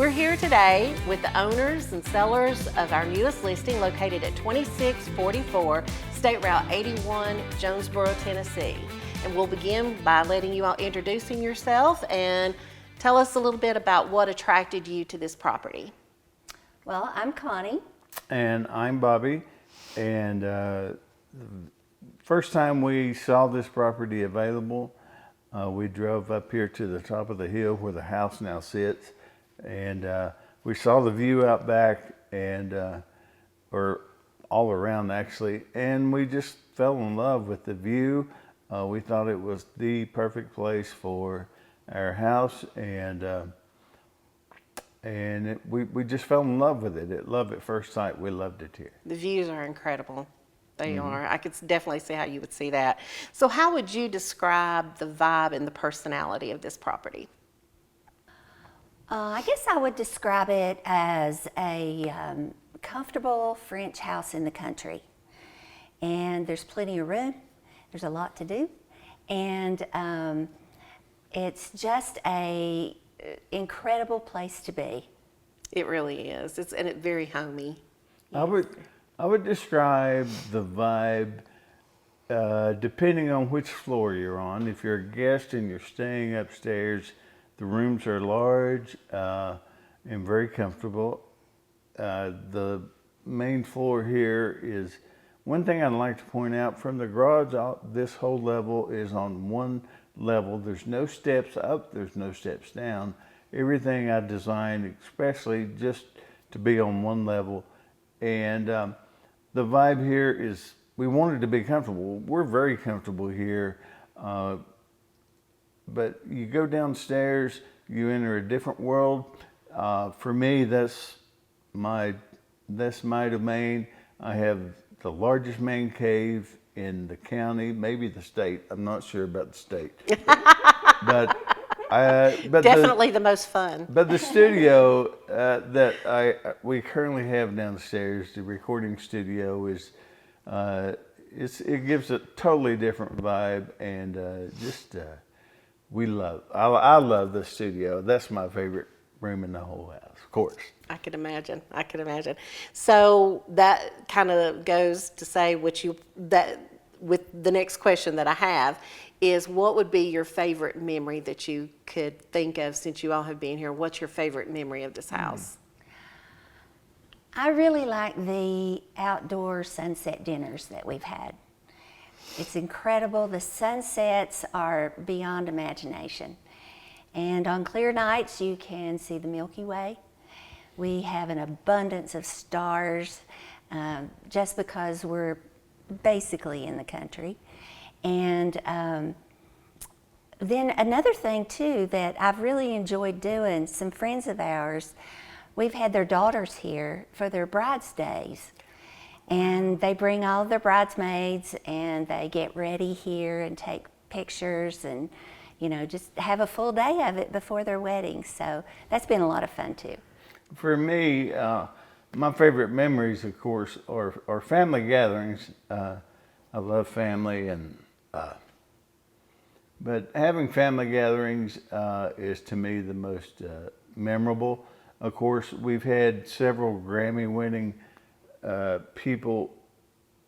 We're here today with the owners and sellers of our newest listing located at 2644 State Route 81, Jonesboro, Tennessee. And we'll begin by letting you all introducing yourself and tell us a little bit about what attracted you to this property. Well, I'm Connie. And I'm Bobby. And the first time we saw this property available, we drove up here to the top of the hill where the house now sits. And we saw the view out back and or all around actually, and we just fell in love with the view. We thought it was the perfect place for our house, and we just fell in love with it. Love at first sight. We loved it here. The views are incredible. They are. I could definitely see how you would see that. So how would you describe the vibe and the personality of this property? I guess I would describe it as a comfortable French house in the country. And there's plenty of room. There's a lot to do. And it's just a incredible place to be. It really is. It's very homey. I would describe the vibe depending on which floor you're on. If you're a guest and you're staying upstairs, the rooms are large and very comfortable. The main floor here is, one thing I'd like to point out, from the garage out, this whole level is on one level. There's no steps up, there's no steps down. Everything I designed especially just to be on one level. And the vibe here is, we wanted to be comfortable. We're very comfortable here. But you go downstairs, you enter a different world. For me, that's my domain. I have the largest man cave in the county, maybe the state. I'm not sure about the state. but Definitely the most fun. But the studio that we currently have downstairs, the recording studio, is it gives a totally different vibe, and I love the studio. That's my favorite room in the whole house, of course. I could imagine. So that kind of goes to say with the next question that I have is, what would be your favorite memory that you could think of since you all have been here? What's your favorite memory of this house? I really like the outdoor sunset dinners that we've had. It's incredible. The sunsets are beyond imagination. And on clear nights, you can see the Milky Way. We have an abundance of stars just because we're basically in the country. And then another thing too that I've really enjoyed doing, some friends of ours, we've had their daughters here for their brides' days. And they bring all of their bridesmaids and they get ready here and take pictures and, just have a full day of it before their wedding. So that's been a lot of fun too. For me, my favorite memories, of course, are family gatherings. I love family, but having family gatherings is to me the most memorable. Of course, we've had several Grammy-winning people,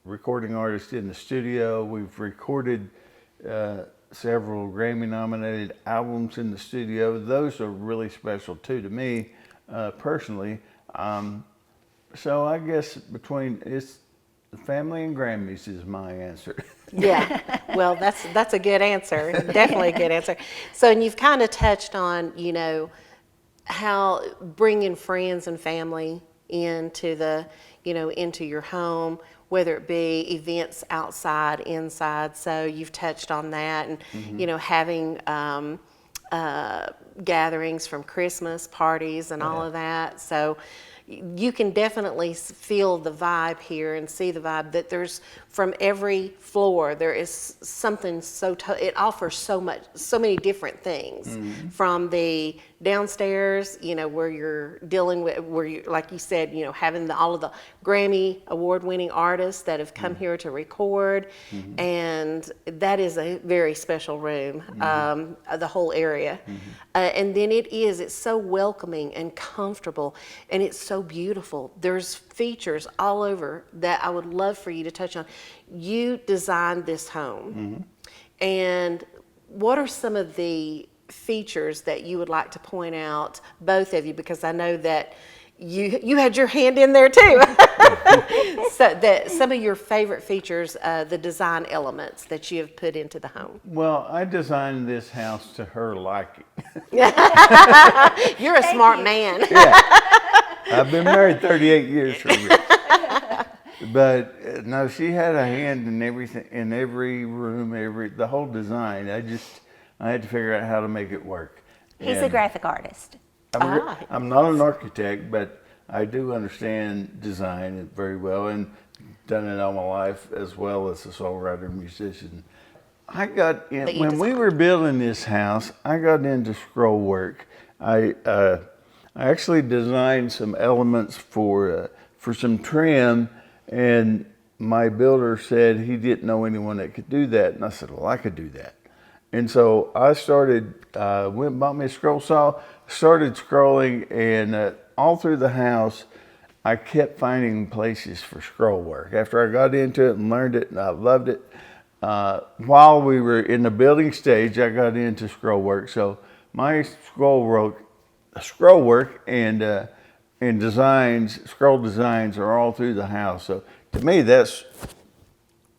recording artists in the studio. We've recorded several Grammy-nominated albums in the studio. Those are really special too to me personally. So I guess it's family and Grammys is my answer. Yeah, well, that's a good answer. Definitely a good answer. So, and you've kind of touched on, how bringing friends and family into into your home, whether it be events outside, inside. So you've touched on that, and having gatherings from Christmas parties and all of that. So you can definitely feel the vibe here and see the vibe that there's from every floor there is something it offers so many different things from the downstairs, where you're dealing with, where you, like you said, having all of the Grammy Award winning artists that have come here to record, and that is a very special room, the whole area. And then it's so welcoming and comfortable, and it's so beautiful. There's features all over that I would love for you to touch on. You designed this home, and what are some of the features that you would like to point out, both of you, because I know that you had your hand in there too. So that some of your favorite features, the design elements that you have put into the home. Well, I designed this house to her liking. You're a smart man. Yeah. I've been married 38 years for Rich. But no, she had a hand in everything, in every room, the whole design. I had to figure out how to make it work. He's a graphic artist. I'm not an architect, but I do understand design very well, and done it all my life, as well as a songwriter and musician. When we were building this house, I got into scroll work. I actually designed some elements for some trim, and my builder said he didn't know anyone that could do that, and I said, well, I could do that. And so I started, went and bought me a scroll saw, started scrolling, and all through the house, I kept finding places for scroll work. After I got into it and learned it, and I loved it, while we were in the building stage, I got into scroll work. So my scroll work and designs, scroll designs are all through the house. So to me, that's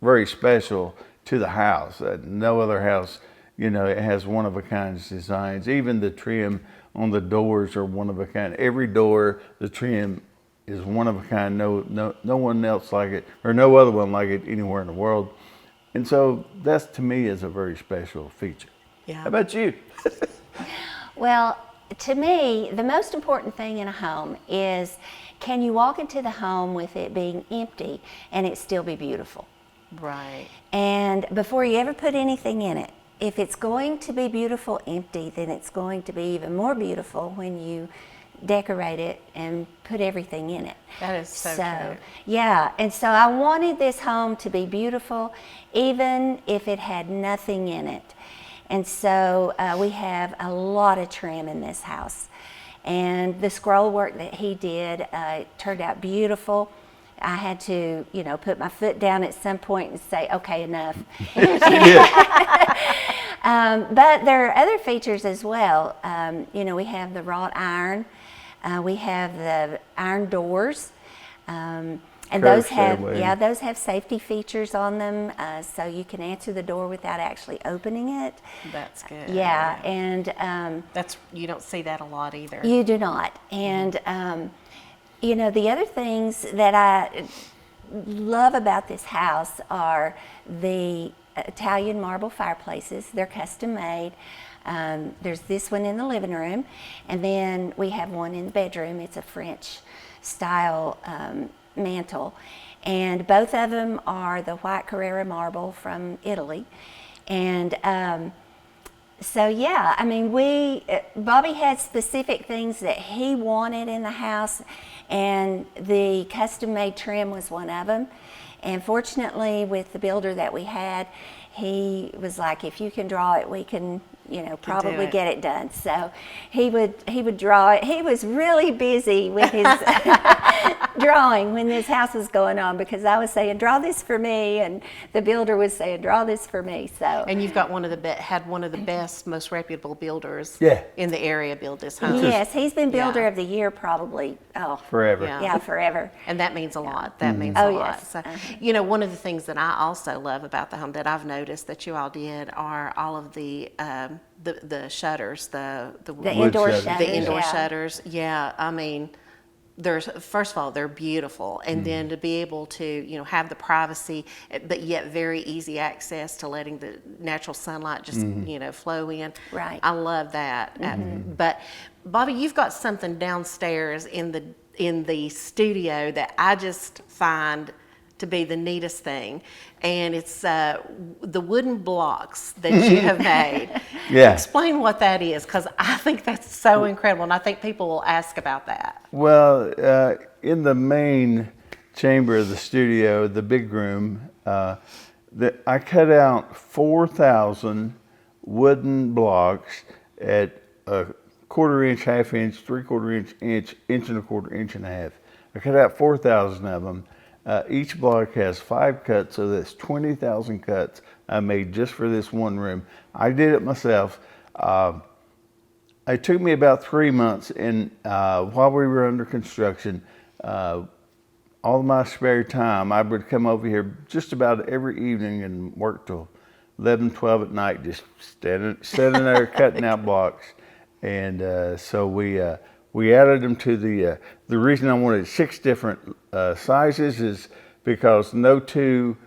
very special to the house. No other house, it has one-of-a-kind designs. Even the trim on the doors are one-of-a-kind. Every door, the trim is one-of-a-kind. No one else like it, or no other one like it anywhere in the world. And so that's, to me, is a very special feature. Yeah. How about you? Well, to me, the most important thing in a home is, can you walk into the home with it being empty and it still be beautiful? Right. And before you ever put anything in it, if it's going to be beautiful empty, then it's going to be even more beautiful when you decorate it and put everything in it. That is so true. Yeah, and so I wanted this home to be beautiful, even if it had nothing in it. And so we have a lot of trim in this house. And the scroll work that he did turned out beautiful. I had to, put my foot down at some point and say, okay, enough. But there are other features as well. We have the wrought iron. We have the iron doors. And those have safety features on them, so you can answer the door without actually opening it. That's good. Yeah, and you don't see that a lot either. You do not. And the other things that I love about this house are the Italian marble fireplaces. They're custom made. There's this one in the living room, and then we have one in the bedroom. It's a French style mantle, and both of them are the white Carrara marble from Italy. And so yeah, I mean, Bobby had specific things that he wanted in the house, and the custom made trim was one of them. And fortunately, with the builder that we had, he was like, if you can draw it, we can probably get it done. So he would draw it. He was really busy with his drawing when this house was going on, because I was saying, draw this for me, and the builder was saying, draw this for me. So. And you've got one of the best, most reputable builders in the area build this home. Yes, he's been builder of the year probably forever. Yeah, forever. And that means a lot. That means a lot. Yes. So, one of the things that I also love about the home that I've noticed that you all did are all of the shutters, the indoor shutters. shutters. The indoor shutters. Yeah, I mean, first of all, they're beautiful, and then to be able to have the privacy, but yet very easy access to letting the natural sunlight just flow in. Right. I love that. But Bobby, you've got something downstairs in in the studio that I just find to be the neatest thing, and it's the wooden blocks that you have made. Yeah. Explain what that is, because I think that's so incredible, and I think people will ask about that. Well, in the main chamber of the studio, the big room, I cut out 4,000 wooden blocks at a 1/4 inch, 1/2 inch, 3/4 inch, inch and a quarter, inch and a half. I cut out 4,000 of them. Each block has 5 cuts, so that's 20,000 cuts I made just for this one room. I did it myself. It took me about 3 months, and while we were under construction, all my spare time, I would come over here just about every evening and work till 11, 12 at night, just sitting there cutting out blocks. And so we added them to the reason I wanted 6 different sizes is because no two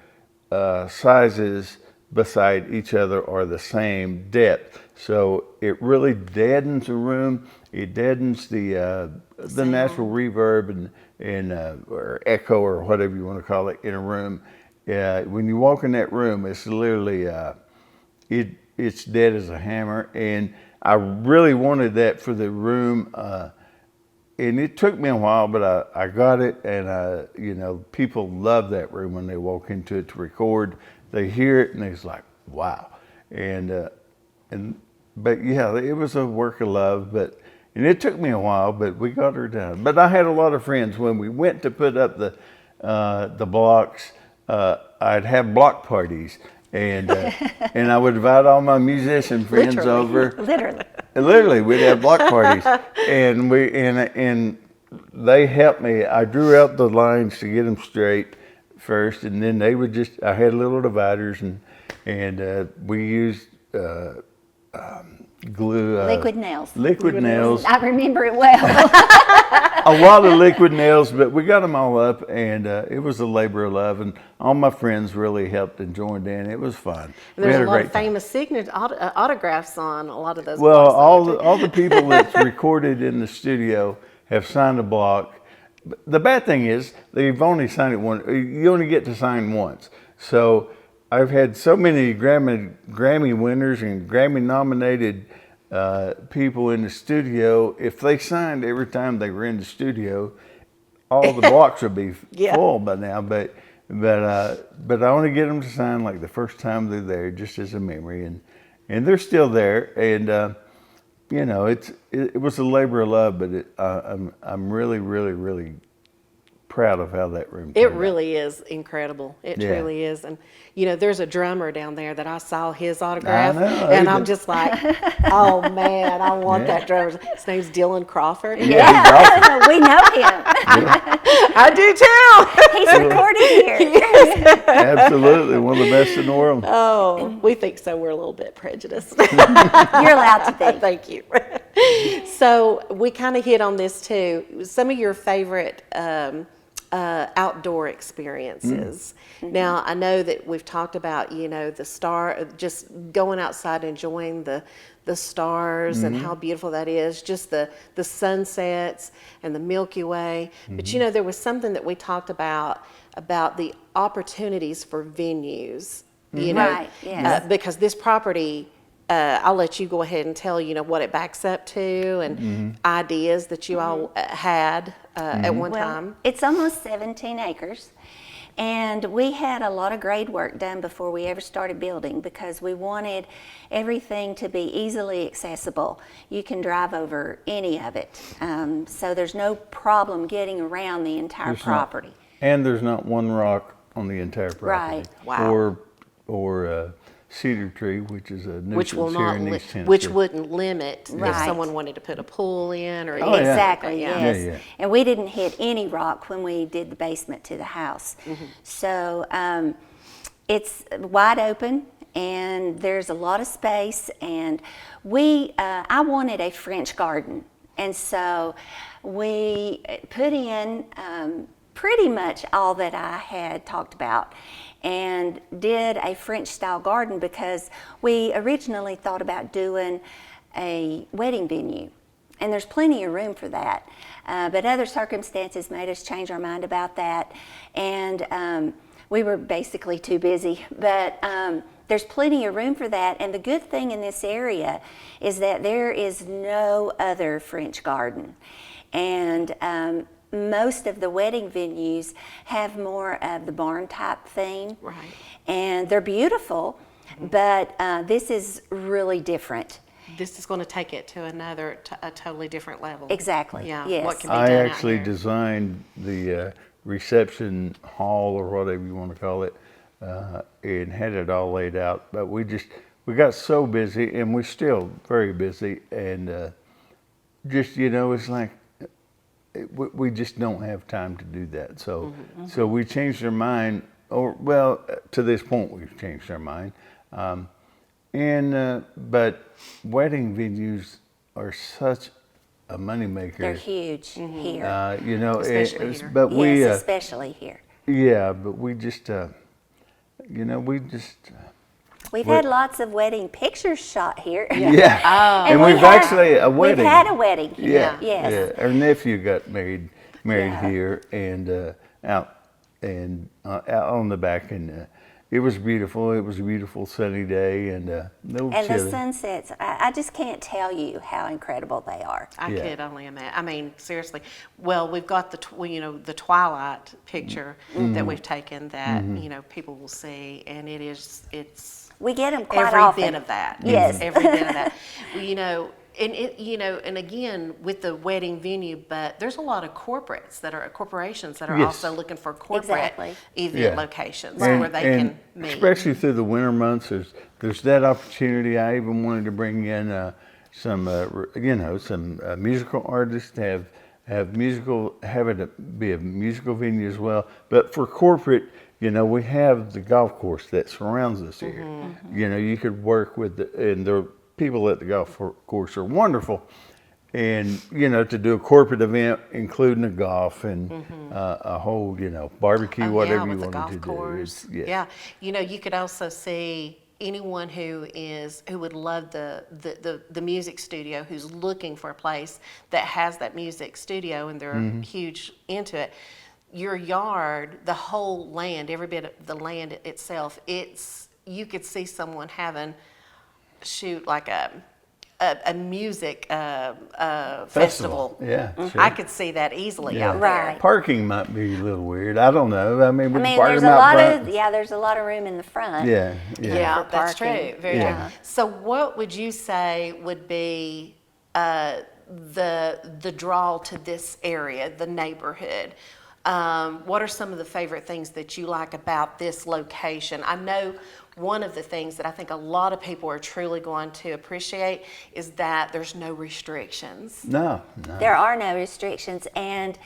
sizes beside each other are the same depth. So it really deadens a room. It deadens the natural reverb and or echo or whatever you want to call it in a room. When you walk in that room, it's literally it's dead as a hammer. And I really wanted that for the room. And it took me a while, but I got it, and you know, people love that room when they walk into it to record. They hear it, and it's like, wow. But yeah, it was a work of love, and it took me a while, but we got her done. But I had a lot of friends when we went to put up the blocks. I'd have block parties, and I would invite all my musician friends over. Literally, we'd have block parties, and they helped me. I drew out the lines to get them straight first, and then they would I had little dividers, and we used glue. Liquid nails. Liquid nails. I remember it well. A lot of liquid nails, but we got them all up, and it was a labor of love, and all my friends really helped and joined in. It was fun. And there's a lot of famous signature autographs on a lot of those. Well, blocks all the people that's recorded in the studio have signed a block. The bad thing is they've only signed it once. You only get to sign once. So I've had so many Grammy winners and Grammy nominated people in the studio. If they signed every time they were in the studio, all the blocks would be full by now. But I only get them to sign like the first time they're there, just as a memory, and they're still there. And you know, it was a labor of love, but I'm really, really, really proud of how that room turned It out. really is incredible. It truly is. And, you know, there's a drummer down there that I saw his autograph, and I'm just like, oh, man, I want that drummer. His name's Dylan Crawford. Yeah, we know him. I do, too. He's recording here. Absolutely, one of the best in the world. Oh, we think so. We're a little bit prejudiced. You're allowed to be. Thank you. So we kind of hit on this, too. Some of your favorite outdoor experiences. Now, I know that we've talked about, you know, just going outside, enjoying the stars and how beautiful that is, just the sunsets and the Milky Way. But, you know, there was something that we talked about the opportunities for venues, you know, Right, yes. because this property, I'll let you go ahead and tell, you know, what it backs up to and ideas that you all had at one time. It's almost 17 acres. And we had a lot of grade work done before we ever started building because we wanted everything to be easily accessible. You can drive over any of it. So there's no problem getting around the entire property. And there's not one rock on the entire property. Right. Wow. Or cedar tree, which is a nuisance Which will here not, in East Tennessee. which wouldn't limit if Right. someone wanted to put a pool in or Oh, yeah. Exactly, Yeah. yes. Yeah, yeah. And we didn't hit any rock when we did the basement to the house. So it's wide open and there's a lot of space, and I wanted a French garden. And so we put in pretty much all that I had talked about and did a French style garden because we originally thought about doing a wedding venue. And there's plenty of room for that. But other circumstances made us change our mind about that. And we were basically too busy. But there's plenty of room for that. And the good thing in this area is that there is no other French garden. And most of the wedding venues have more of the barn type theme. Right. And they're beautiful, but this is really different. This is going to take it to a totally different level. Exactly. Yeah. Yes. What can be I done out actually here. designed the reception hall, or whatever you want to call it, and had it all laid out. But we got so busy, and we're still very busy, and it's like we just don't have time to do that. So so we changed our mind, to this point we've changed our mind. But wedding venues are such a moneymaker. They're huge here. Especially here. But Yes, especially here. but we just, We've had lots of wedding pictures shot here. yeah. And we've we've had- actually a wedding. We've had a wedding here. Yeah, Yes. yeah. Our nephew got married Yeah. here, and out on the back, and it was beautiful. It was a beautiful sunny day, and no And the chilly. sunsets, I just can't tell you how incredible they are. I Yeah. could only imagine. I mean, seriously. Well, we've got the twilight picture that we've taken that people will see, and it's We get them quite every often. bit of that. Yes. Every bit of that. And and again with the wedding venue, but there's a lot of corporations that are Yes. also looking for corporate Exactly. event locations And- where they and can meet. especially through the winter months, there's that opportunity. I even wanted to bring in some musical artists to have it be a musical venue as well. But for corporate, we have the golf course that surrounds us here. You could work with and the people at the golf course are wonderful. And, to do a corporate event, including a golf and a whole, barbecue, whatever you with the wanted golf to do. course. Yeah. You could also see anyone who would love the music studio, who's looking for a place that has that music studio and they're huge into it. Your yard, the whole land, every bit of the land itself, you could see someone having like a music festival. Yeah, sure. I could see that easily out there. Right. Parking might be a little weird. I don't know. I mean, we can park there's them a out lot front. there's a lot of room in the front. Yeah. Yeah, For that's parking. true. Very Yeah. true. So, what would you say would be the draw to this area, the neighborhood? What are some of the favorite things that you like about this location? I know one of the things that I think a lot of people are truly going to appreciate is that there's no restrictions. No. There are no restrictions, and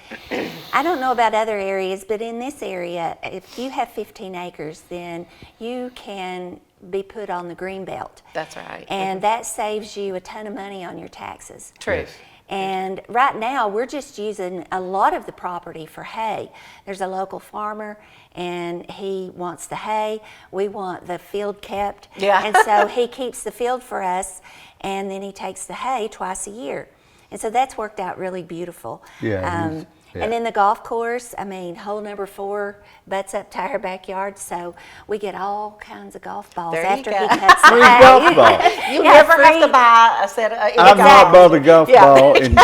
I don't know about other areas, but in this area, if you have 15 acres, then you can be put on the green belt. That's right. And that saves you a ton of money on your taxes. True. Yes. And right now, we're just using a lot of the property for hay. There's a local farmer, and he wants the hay. We want the field kept. Yeah. And so he keeps the field for us, and then he takes the hay twice a year. And so that's worked out really beautiful. Yeah, it is. Yeah. And then the golf course, hole number 4 butts up to our backyard, so we get all kinds of golf balls There you after go. he cuts the Free hay. golf ball. You Yeah, never have free. to buy a set of I've not bought a golf Yeah. ball in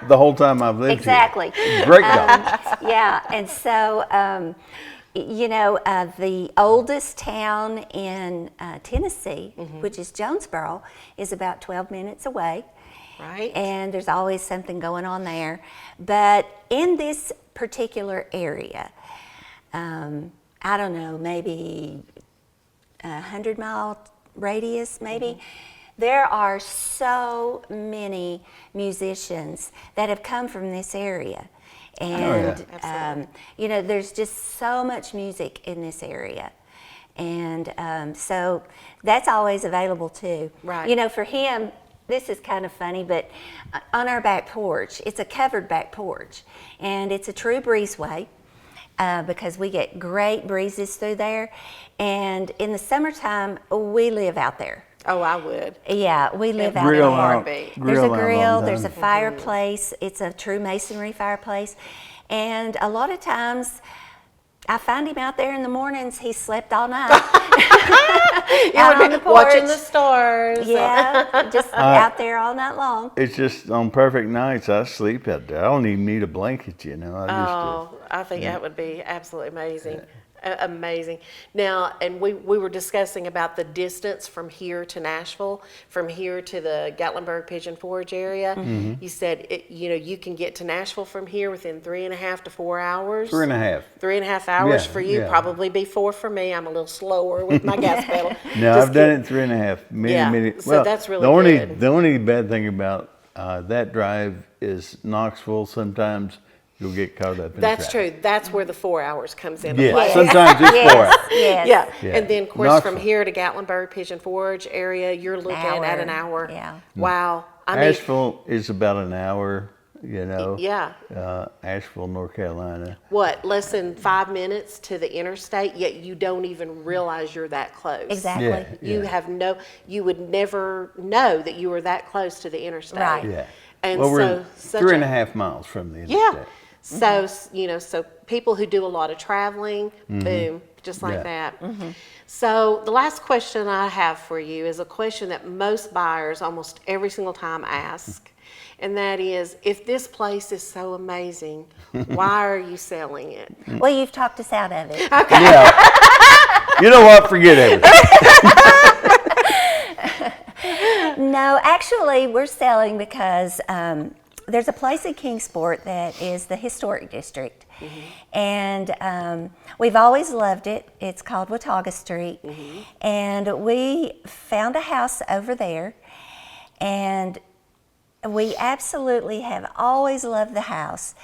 the whole time I've lived Exactly. here. Great golf. Yeah, and so, the oldest town in Tennessee, which is Jonesboro, is about 12 minutes away. Right. And there's always something going on there. But in this particular area, I don't know, maybe 100-mile radius, maybe, there are so many musicians that have come from this area. And, there's just so much music in this area. And so that's always available too. Right. For him, this is kind of funny, but on our back porch, it's a covered back porch, and it's a true breezeway because we get great breezes through there. And in the summertime, we live out there. Oh, I would. Yeah, we live out Grill there. out. There's a Grill out all grill, the there's a time. fireplace. It's a true masonry fireplace. And a lot of times, I find him out there in the mornings. He slept all night. Out on the porch. Watching the stars. Yeah, just out there all night long. It's just on perfect nights, I sleep out there. I don't even need a blanket, you know. Oh, I think that would be absolutely amazing. Amazing. Now, and we were discussing about the distance from here to Nashville, from here to the Gatlinburg Pigeon Forge area. You said, you can get to Nashville from here within 3.5 to 4 hours. 3.5. 3.5 hours Yeah, for you, yeah. probably be 4 for me. I'm a little slower with my gas pedal. No, Just I've done kid- it 3.5. Many, Yeah, many. so that's really good. The only bad thing about that drive is Knoxville. Sometimes you'll get caught up in That's traffic. true. That's where the 4 hours comes into Yeah, play. sometimes it's 4 hours. Yes. Yeah. Yeah. And then, of course, from Knoxville. here to Gatlinburg Pigeon Forge area, you're looking at an hour. Yeah. Wow. I mean, Asheville is about an hour, you know. yeah. Asheville, North Carolina. What, less than 5 minutes to the interstate, yet you don't even realize you're that close. Exactly. Yeah. You would never know that you were that close to the interstate. Right. Yeah. And well, so, we're such 3.5 miles from the interstate. Yeah. So, so people who do a lot of traveling, boom, just like Yeah. that. So the last question I have for you is a question that most buyers almost every single time ask. And that is, if this place is so amazing, why are you selling it? Well, you've talked us out of it. Yeah. You know what? Forget everything. No, actually, we're selling because there's a place in Kingsport that is the historic district. And we've always loved it. It's called Watauga Street. And we found a house over there. And we absolutely have always loved the house.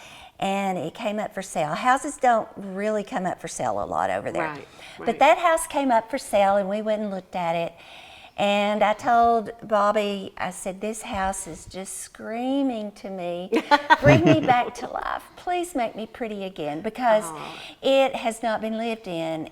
And it came up for sale. Houses don't really come up for sale a lot over there. Right, But right. that house came up for sale, and we went and looked at it. And I told Bobby, I said, this house is just screaming to me, bring me back to life. Please make me pretty again, because it has not been lived in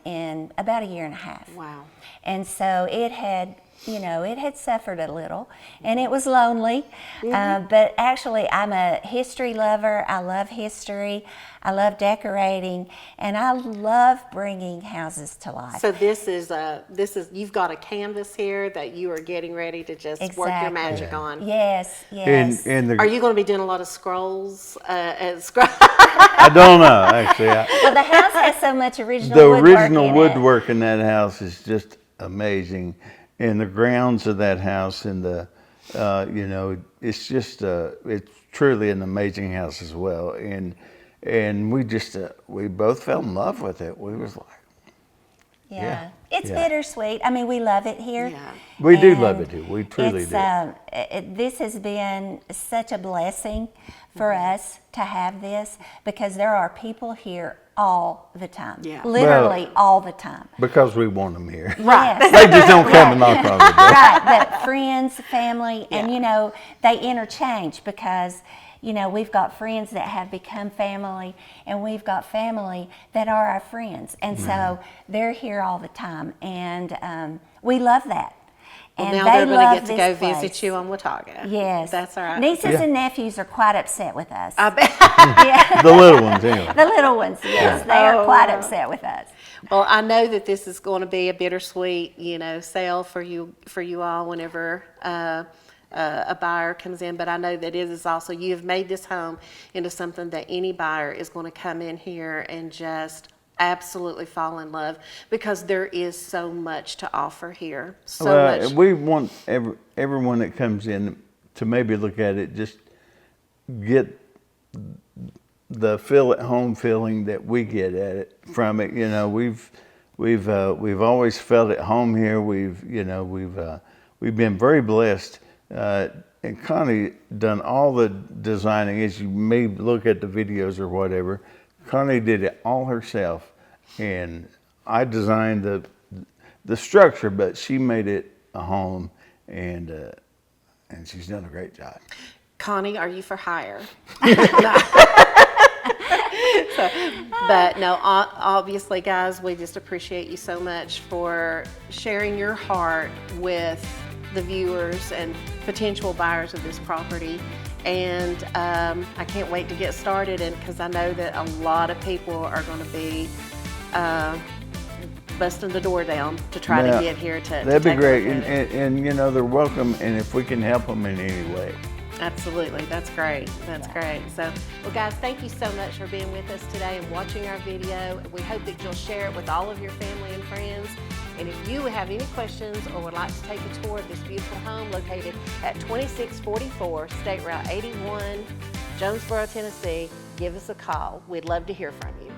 about 1.5 years. Wow. And so it had, it had suffered a little, and it was lonely. But actually, I'm a history lover. I love history. I love decorating, and I love bringing houses to life. So this is you've got a canvas here that you are getting ready to just work your Exactly. magic on. Yes, yes. And Are you going to be doing a lot of scrolls? I don't know, actually. Well, the house has so much original The woodwork original in woodwork in that house is just amazing. And the grounds of that house and it's just, it's truly an amazing house as well. And we just, we both fell in love with it. We was like, it. yeah, It's yeah. bittersweet. I mean, we love it here. Yeah. we do love And it too. We truly it's, do. This has been such a blessing for us to have this, because there are people here all the time. Yeah. Literally all the time. Because we want them here. Right. They just don't come and knock on the door. Right, but friends, family, and Yeah. they interchange, because we've got friends that have become family, and we've got family that are our friends, and so they're here all the time, and we love that. Well, And now they they're going love to get to this go place. visit you on Watauga. Yes, That's all right. Nieces Yeah. and nephews are quite upset with us. I bet. Yeah. The little ones, anyway. The little ones, yes, they are quite upset with us. Well, I know that this is going to be a bittersweet, sale for you all whenever a buyer comes in. But I know that it is also, you have made this home into something that any buyer is going to come in here and just absolutely fall in love, because there is so much to offer here. So much. We want everyone that comes in to maybe look at it, just get the feel at home feeling that we get at it from it. We've always felt at home here. We've been very blessed. And Connie done all the designing. As you may look at the videos or whatever, Connie did it all herself, and I designed the structure, but she made it a home, and she's done a great job. Connie, are you for hire? But no, obviously, guys, we just appreciate you so much for sharing your heart with the viewers and potential buyers of this property. And I can't wait to get started, and because I know that a lot of people are going to be busting the door down to try Yeah, to get here to that'd be take a great, look at it. and you know, they're welcome, and if we can help them in any way. Absolutely, that's great. That's great. So, well, guys, thank you so much for being with us today and watching our video. We hope that you'll share it with all of your family and friends. And if you have any questions or would like to take a tour of this beautiful home located at 2644 State Route 81, Jonesboro, Tennessee, give us a call. We'd love to hear from you.